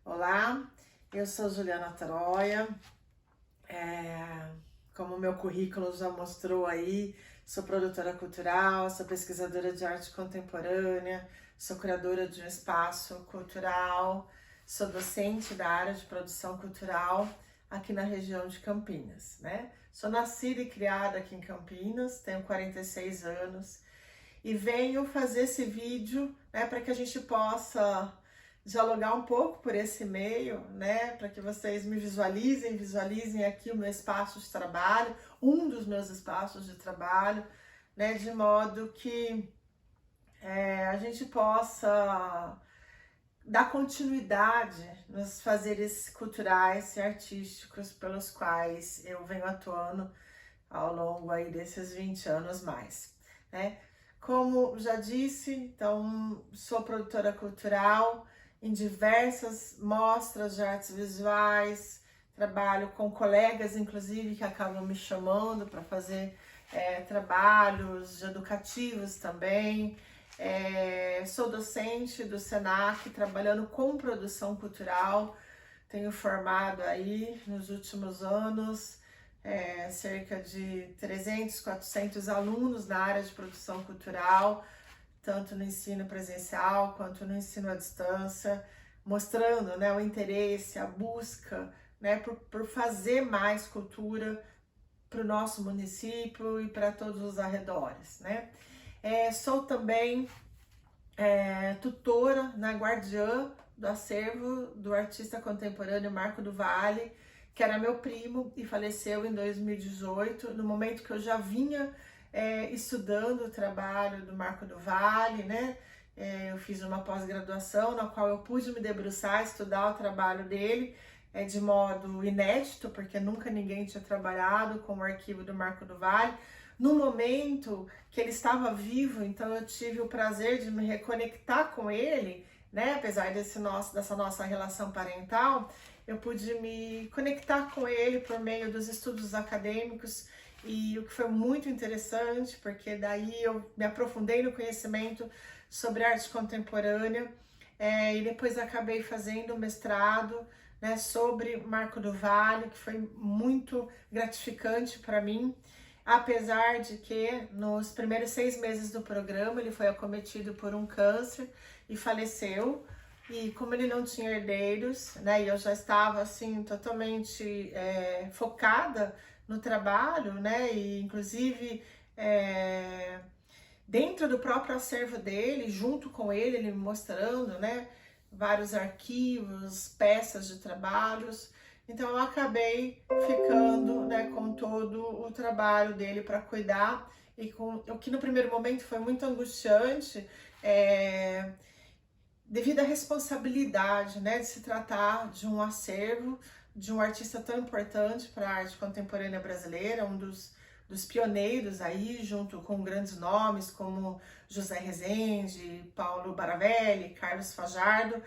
Olá, eu sou Juliana Taroia, como meu currículo já mostrou aí, sou produtora cultural, sou pesquisadora de arte contemporânea, sou curadora de um espaço cultural, sou docente da área de produção cultural aqui na região de Campinas, né? Sou nascida e criada aqui em Campinas, tenho 46 anos e venho fazer esse vídeo, né, para que a gente possa dialogar um pouco por esse meio, né, para que vocês me visualizem aqui o meu espaço de trabalho, um dos meus espaços de trabalho, né, de modo que a gente possa dar continuidade nos fazeres culturais e artísticos pelos quais eu venho atuando ao longo aí desses 20 anos mais, né? Como já disse, então sou produtora cultural em diversas mostras de artes visuais, trabalho com colegas, inclusive, que acabam me chamando para fazer trabalhos educativos também. Sou docente do SENAC, trabalhando com produção cultural, tenho formado aí nos últimos anos cerca de 300, 400 alunos na área de produção cultural, tanto no ensino presencial quanto no ensino à distância, mostrando, né, o interesse, a busca, né, por fazer mais cultura para o nosso município e para todos os arredores, né? Sou também tutora, né, guardiã do acervo do artista contemporâneo Marco do Vale, que era meu primo e faleceu em 2018, no momento que eu já vinha estudando o trabalho do Marco do Vale, né? Eu fiz uma pós-graduação na qual eu pude me debruçar, estudar o trabalho dele de modo inédito, porque nunca ninguém tinha trabalhado com o arquivo do Marco do Vale. No momento que ele estava vivo, então eu tive o prazer de me reconectar com ele, né? Apesar dessa nossa relação parental, eu pude me conectar com ele por meio dos estudos acadêmicos, e o que foi muito interessante, porque daí eu me aprofundei no conhecimento sobre arte contemporânea, e depois acabei fazendo mestrado, né, sobre Marco do Vale, que foi muito gratificante para mim, apesar de que nos primeiros 6 meses do programa ele foi acometido por um câncer e faleceu. E como ele não tinha herdeiros, né, e eu já estava assim totalmente focada no trabalho, né, e inclusive dentro do próprio acervo dele, junto com ele me mostrando, né, vários arquivos, peças de trabalhos. Então eu acabei ficando, né, com todo o trabalho dele para cuidar, e com o que no primeiro momento foi muito angustiante, devido à responsabilidade, né, de se tratar de um acervo de um artista tão importante para a arte contemporânea brasileira, um dos pioneiros aí, junto com grandes nomes como José Rezende, Paulo Baravelli, Carlos Fajardo,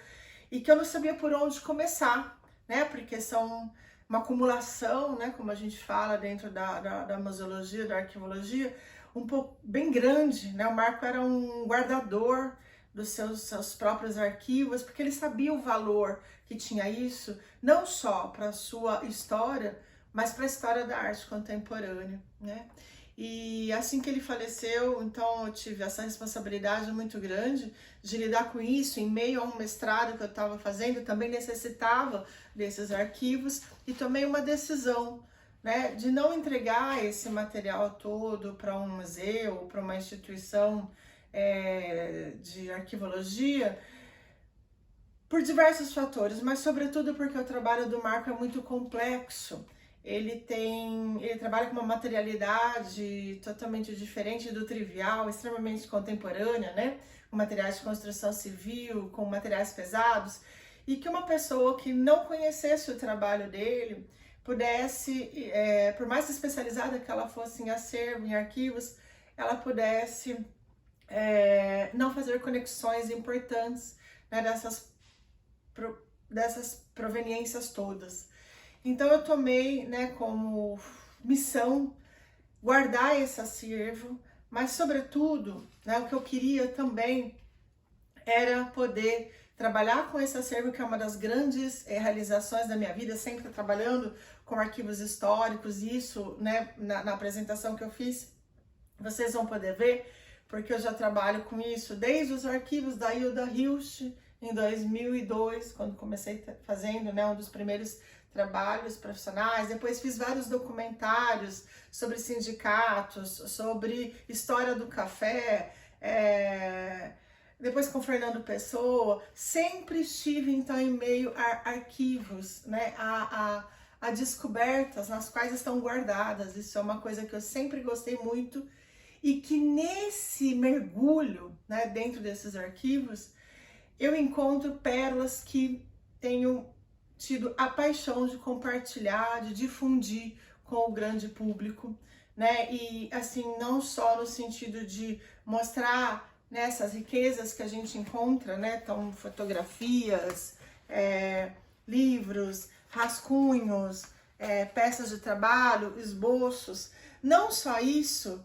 e que eu não sabia por onde começar, né, porque são uma acumulação, né, como a gente fala dentro da museologia, da arquivologia, um pouco bem grande, né. O Marco era um guardador dos seus próprios arquivos, porque ele sabia o valor que tinha isso, não só para a sua história, mas para a história da arte contemporânea, né? E assim que ele faleceu, então eu tive essa responsabilidade muito grande de lidar com isso em meio a um mestrado que eu estava fazendo, também necessitava desses arquivos, e tomei uma decisão, né, de não entregar esse material todo para um museu, para uma instituição de arquivologia, por diversos fatores, mas sobretudo porque o trabalho do Marco é muito complexo. Ele trabalha com uma materialidade totalmente diferente do trivial, extremamente contemporânea, né? Com materiais de construção civil, com materiais pesados, e que uma pessoa que não conhecesse o trabalho dele pudesse, por mais especializada que ela fosse em acervo, em arquivos, ela pudesse não fazer conexões importantes, né, dessas proveniências todas. Então eu tomei, né, como missão guardar esse acervo, mas sobretudo, né, o que eu queria também era poder trabalhar com esse acervo, que é uma das grandes realizações da minha vida, sempre trabalhando com arquivos históricos, isso, né, na apresentação que eu fiz, vocês vão poder ver, porque eu já trabalho com isso desde os arquivos da Hilda Hilst, em 2002, quando comecei fazendo, né, um dos primeiros trabalhos profissionais. Depois fiz vários documentários sobre sindicatos, sobre história do café, depois com Fernando Pessoa. Sempre estive, então, em meio a arquivos, né, a descobertas nas quais estão guardadas. Isso é uma coisa que eu sempre gostei muito, e que nesse mergulho, né, dentro desses arquivos, eu encontro pérolas que tenho tido a paixão de compartilhar, de difundir com o grande público, né? E assim, não só no sentido de mostrar, né, essas riquezas que a gente encontra, né? Então, fotografias, livros, rascunhos, peças de trabalho, esboços. Não só isso,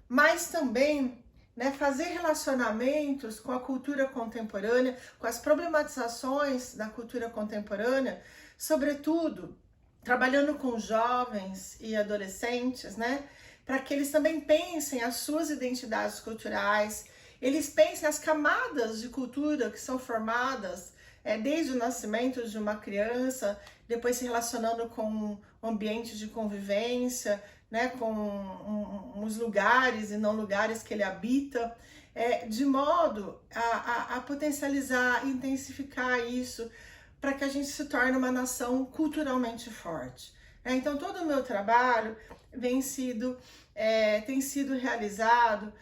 mas também, né, fazer relacionamentos com a cultura contemporânea, com as problematizações da cultura contemporânea, sobretudo trabalhando com jovens e adolescentes, né, para que eles também pensem as suas identidades culturais, eles pensem as camadas de cultura que são formadas desde o nascimento de uma criança, depois se relacionando com ambientes de convivência, né, com os lugares e não lugares que ele habita, de modo a potencializar, intensificar isso, para que a gente se torne uma nação culturalmente forte. Então, todo o meu trabalho tem sido realizado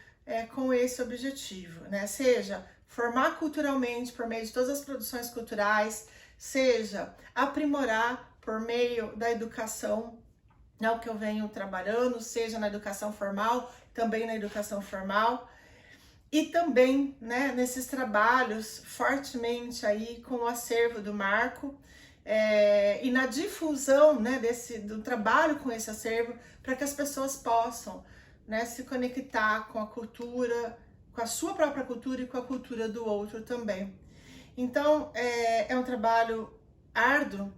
com esse objetivo, né? Seja formar culturalmente por meio de todas as produções culturais, seja aprimorar por meio da educação, é o que eu venho trabalhando, seja na educação formal, também na educação formal, e também, né, nesses trabalhos fortemente aí com o acervo do Marco, e na difusão, né, do trabalho com esse acervo, para que as pessoas possam, né, se conectar com a cultura, com a sua própria cultura e com a cultura do outro também. Então, é um trabalho árduo,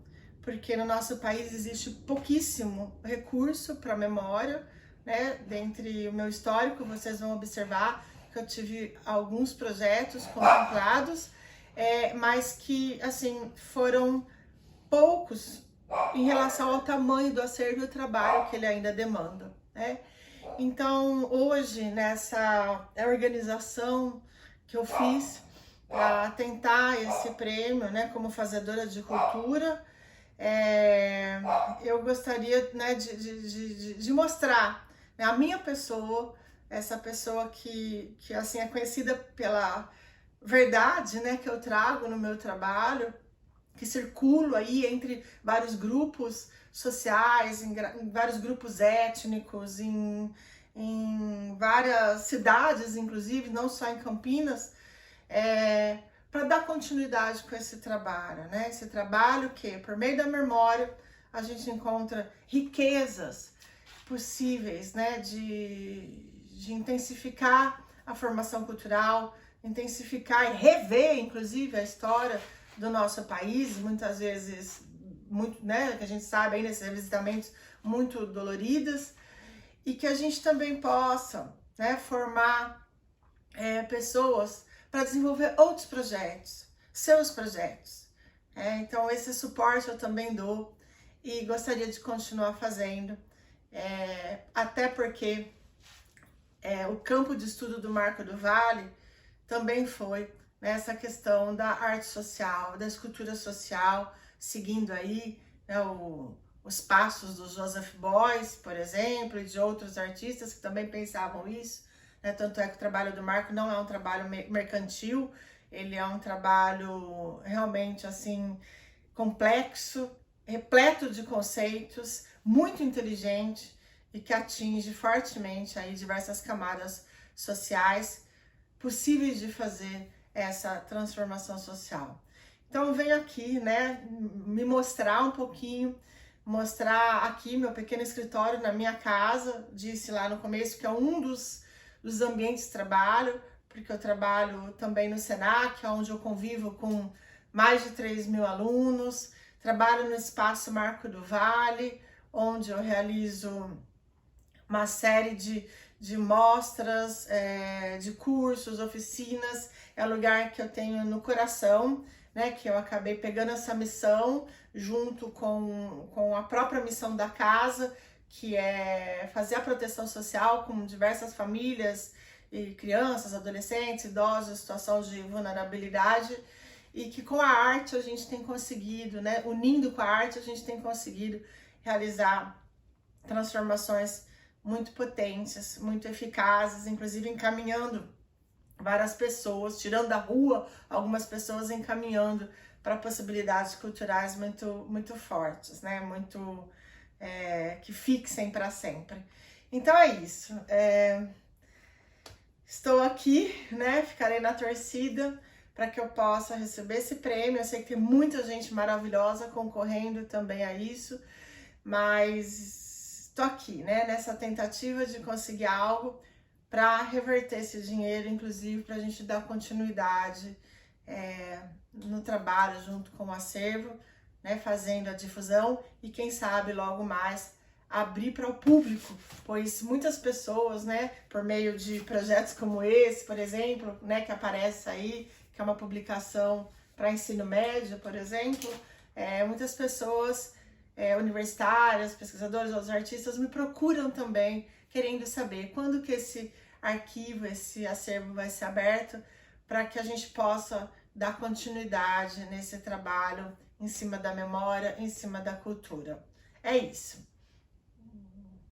porque no nosso país existe pouquíssimo recurso para memória, né? Dentre o meu histórico, vocês vão observar que eu tive alguns projetos contemplados, mas que, assim, foram poucos em relação ao tamanho do acervo e o trabalho que ele ainda demanda, né? Então, hoje, nessa organização que eu fiz para tentar esse prêmio, né, como fazedora de cultura, eu gostaria, né, de mostrar, né, a minha pessoa, essa pessoa que assim, é conhecida pela verdade, né, que eu trago no meu trabalho, que circulo aí entre vários grupos sociais, em vários grupos étnicos, em várias cidades, inclusive, não só em Campinas, para dar continuidade com esse trabalho, né? Esse trabalho que, por meio da memória, a gente encontra riquezas possíveis, né? De intensificar a formação cultural, intensificar e rever, inclusive, a história do nosso país, muitas vezes, muito, né? Que a gente sabe aí nesses revisitamentos muito doloridas, e que a gente também possa, né, formar pessoas para desenvolver outros projetos, seus projetos. Então, esse suporte eu também dou e gostaria de continuar fazendo, até porque o campo de estudo do Marco do Vale também foi nessa questão da arte social, da escultura social, seguindo aí, né, os passos do Joseph Beuys, por exemplo, e de outros artistas que também pensavam isso, né? Tanto é que o trabalho do Marco não é um trabalho mercantil, ele é um trabalho realmente assim complexo, repleto de conceitos, muito inteligente e que atinge fortemente aí diversas camadas sociais possíveis de fazer essa transformação social. Então eu venho aqui, né, me mostrar um pouquinho, mostrar aqui meu pequeno escritório na minha casa, disse lá no começo que é um dos ambientes de trabalho, porque eu trabalho também no Senac, onde eu convivo com mais de 3.000 alunos, trabalho no Espaço Marco do Vale, onde eu realizo uma série de mostras, de cursos, oficinas. É um lugar que eu tenho no coração, né, que eu acabei pegando essa missão junto com a própria missão da casa, que é fazer a proteção social com diversas famílias e crianças, adolescentes, idosos em situação de vulnerabilidade, e que com a arte a gente tem conseguido, né, unindo com a arte a gente tem conseguido realizar transformações muito potentes, muito eficazes, inclusive encaminhando várias pessoas, tirando da rua algumas pessoas, encaminhando para possibilidades culturais muito fortes, né? Muito que fixem para sempre. Então é isso. Estou aqui, né? Ficarei na torcida para que eu possa receber esse prêmio. Eu sei que tem muita gente maravilhosa concorrendo também a isso, mas estou aqui, né? Nessa tentativa de conseguir algo para reverter esse dinheiro, inclusive para a gente dar continuidade no trabalho junto com o acervo, né, fazendo a difusão e quem sabe logo mais abrir para o público, pois muitas pessoas, né, por meio de projetos como esse, por exemplo, né, que aparece aí, que é uma publicação para ensino médio, por exemplo, muitas pessoas universitárias, pesquisadores, outros artistas me procuram também, querendo saber quando que esse arquivo, esse acervo vai ser aberto, para que a gente possa dar continuidade nesse trabalho em cima da memória, em cima da cultura. É isso.